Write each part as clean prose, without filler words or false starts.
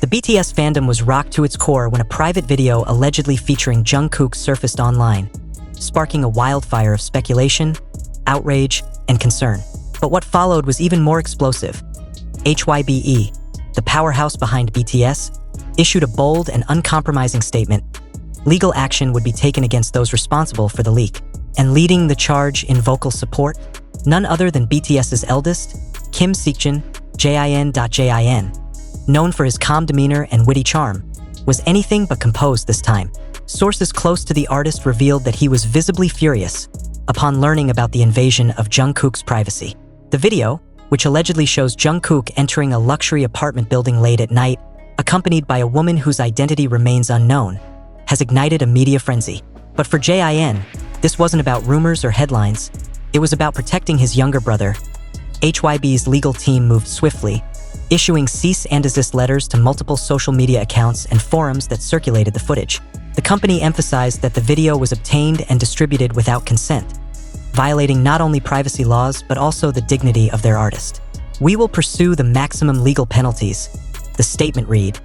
The BTS fandom was rocked to its core when a private video allegedly featuring Jungkook surfaced online, sparking a wildfire of speculation, outrage, and concern. But what followed was even more explosive. HYBE, the powerhouse behind BTS, issued a bold and uncompromising statement. Legal action would be taken against those responsible for the leak. And leading the charge in vocal support? None other than BTS's eldest, Kim Seokjin, Jin. Known for his calm demeanor and witty charm, was anything but composed this time. Sources close to the artist revealed that he was visibly furious upon learning about the invasion of Jungkook's privacy. The video, which allegedly shows Jungkook entering a luxury apartment building late at night, accompanied by a woman whose identity remains unknown, has ignited a media frenzy. But for Jin, this wasn't about rumors or headlines. It was about protecting his younger brother. HYBE's legal team moved swiftly, issuing cease and desist letters to multiple social media accounts and forums that circulated the footage. The company emphasized that the video was obtained and distributed without consent, violating not only privacy laws but also the dignity of their artist. "We will pursue the maximum legal penalties," the statement read,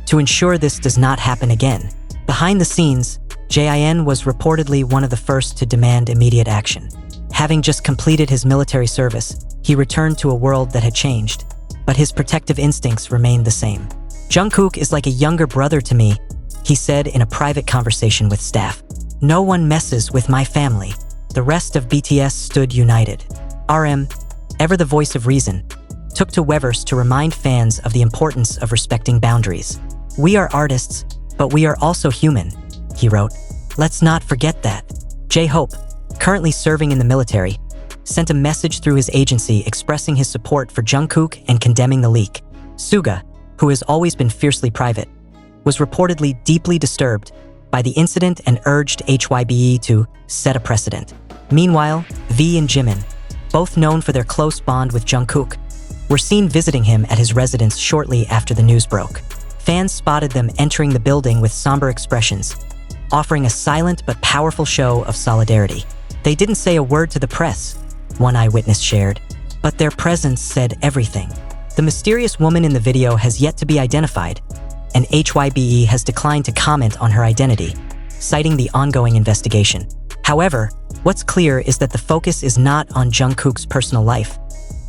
"to ensure this does not happen again." Behind the scenes, Jin was reportedly one of the first to demand immediate action. Having just completed his military service, he returned to a world that had changed, but his protective instincts remained the same. "Jungkook is like a younger brother to me," he said in a private conversation with staff. "No one messes with my family." The rest of BTS stood united. RM, ever the voice of reason, took to Weverse to remind fans of the importance of respecting boundaries. "We are artists, but we are also human," he wrote. "Let's not forget that." J-Hope, currently serving in the military, sent a message through his agency expressing his support for Jungkook and condemning the leak. Suga, who has always been fiercely private, was reportedly deeply disturbed by the incident and urged HYBE to set a precedent. Meanwhile, V and Jimin, both known for their close bond with Jungkook, were seen visiting him at his residence shortly after the news broke. Fans spotted them entering the building with somber expressions, offering a silent but powerful show of solidarity. "They didn't say a word to the press," one eyewitness shared, "but their presence said everything." The mysterious woman in the video has yet to be identified, and HYBE has declined to comment on her identity, citing the ongoing investigation. However, what's clear is that the focus is not on Jungkook's personal life,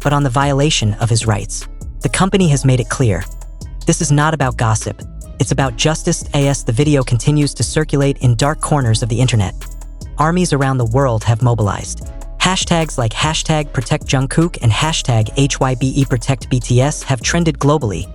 but on the violation of his rights. The company has made it clear. This is not about gossip. It's about justice. As the video continues to circulate in dark corners of the internet, armies around the world have mobilized. Hashtags like #ProtectJungkook and #HYBEProtectBTS have trended globally,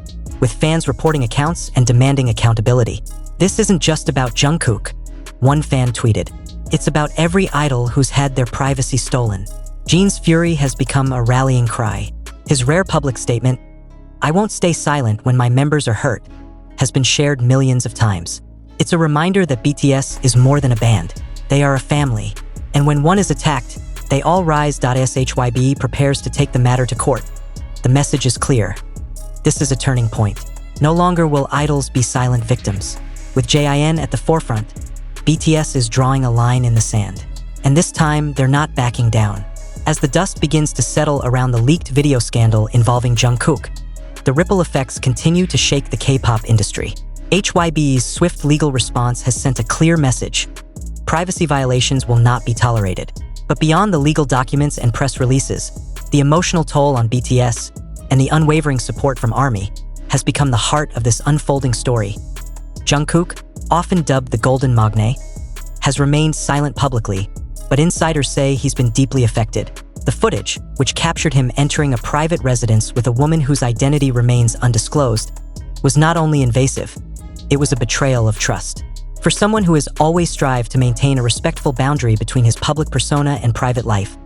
with fans reporting accounts and demanding accountability. "This isn't just about Jungkook," one fan tweeted. "It's about every idol who's had their privacy stolen." Jin's fury has become a rallying cry. His rare public statement, "I won't stay silent when my members are hurt," has been shared millions of times. It's a reminder that BTS is more than a band. They are a family, and when one is attacked, they all rise. HYBE prepares to take the matter to court. The message is clear. This is a turning point. No longer will idols be silent victims. With Jin at the forefront, BTS is drawing a line in the sand. And this time, they're not backing down. As the dust begins to settle around the leaked video scandal involving Jungkook, the ripple effects continue to shake the K-pop industry. HYBE's swift legal response has sent a clear message. Privacy violations will not be tolerated. But beyond the legal documents and press releases, the emotional toll on BTS and the unwavering support from ARMY has become the heart of this unfolding story. Jungkook, often dubbed the Golden Magne, has remained silent publicly, but insiders say he's been deeply affected. The footage, which captured him entering a private residence with a woman whose identity remains undisclosed, was not only invasive, it was a betrayal of trust. For someone who has always strived to maintain a respectful boundary between his public persona and private life,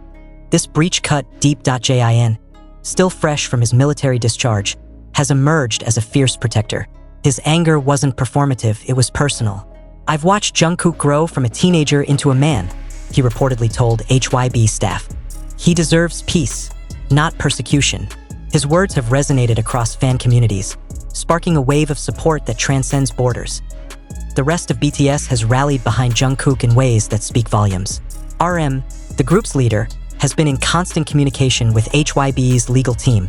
this breach cut deep. Jin, still fresh from his military discharge, has emerged as a fierce protector. His anger wasn't performative, it was personal. "I've watched Jungkook grow from a teenager into a man," he reportedly told HYBE staff. "He deserves peace, not persecution." His words have resonated across fan communities, sparking a wave of support that transcends borders. The rest of BTS has rallied behind Jungkook in ways that speak volumes. RM, the group's leader, has been in constant communication with HYBE's legal team,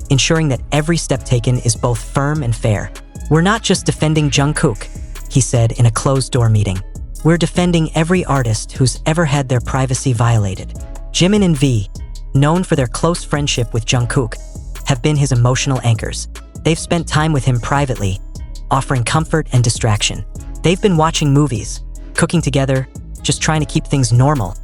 ensuring that every step taken is both firm and fair. "We're not just defending Jungkook," he said in a closed-door meeting. "We're defending every artist who's ever had their privacy violated." Jimin and V, known for their close friendship with Jungkook, have been his emotional anchors. They've spent time with him privately, offering comfort and distraction. They've been watching movies, cooking together, just trying to keep things normal,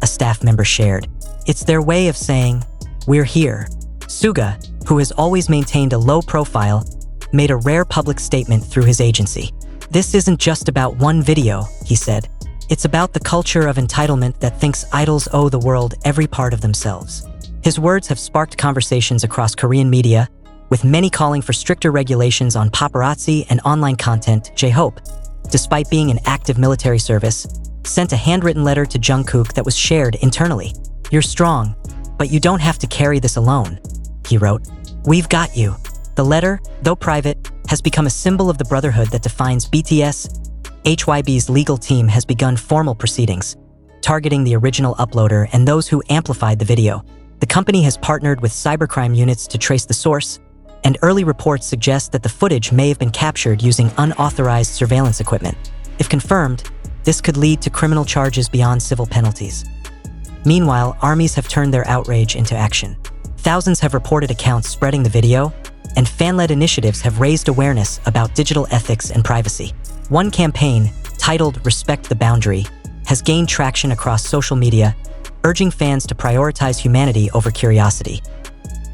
a staff member shared. It's their way of saying, "We're here." Suga, who has always maintained a low profile, made a rare public statement through his agency. "This isn't just about one video," he said. "It's about the culture of entitlement that thinks idols owe the world every part of themselves." His words have sparked conversations across Korean media, with many calling for stricter regulations on paparazzi and online content. J-Hope, despite being in active military service, sent a handwritten letter to Jungkook that was shared internally. "You're strong, but you don't have to carry this alone," he wrote. "We've got you." The letter, though private, has become a symbol of the brotherhood that defines BTS. HYBE's legal team has begun formal proceedings, targeting the original uploader and those who amplified the video. The company has partnered with cybercrime units to trace the source, and early reports suggest that the footage may have been captured using unauthorized surveillance equipment. If confirmed, this could lead to criminal charges beyond civil penalties. Meanwhile, armies have turned their outrage into action. Thousands have reported accounts spreading the video, and fan-led initiatives have raised awareness about digital ethics and privacy. One campaign, titled "Respect the Boundary," has gained traction across social media, urging fans to prioritize humanity over curiosity.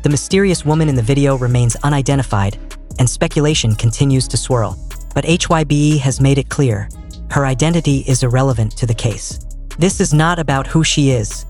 The mysterious woman in the video remains unidentified, and speculation continues to swirl. But HYBE has made it clear, her identity is irrelevant to the case. "This is not about who she is,"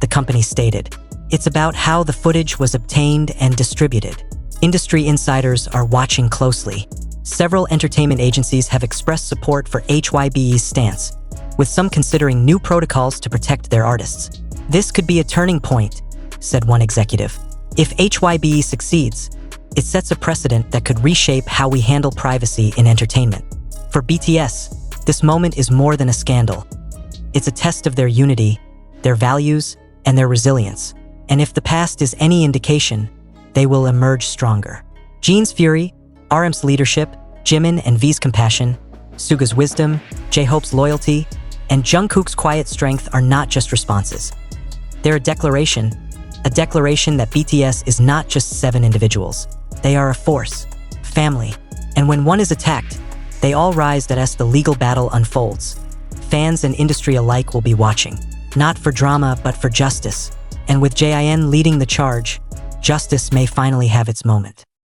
the company stated. "It's about how the footage was obtained and distributed." Industry insiders are watching closely. Several entertainment agencies have expressed support for HYBE's stance, with some considering new protocols to protect their artists. "This could be a turning point," said one executive. "If HYBE succeeds, it sets a precedent that could reshape how we handle privacy in entertainment." For BTS, this moment is more than a scandal. It's a test of their unity, their values, and their resilience. And if the past is any indication, they will emerge stronger. Jin's fury, RM's leadership, Jimin and V's compassion, Suga's wisdom, J-Hope's loyalty, and Jungkook's quiet strength are not just responses. They're a declaration that BTS is not just 7 individuals. They are a force, family, and when one is attacked, they all rise as the legal battle unfolds. Fans and industry alike will be watching, not for drama but for justice. And with Jin leading the charge, justice may finally have its moment.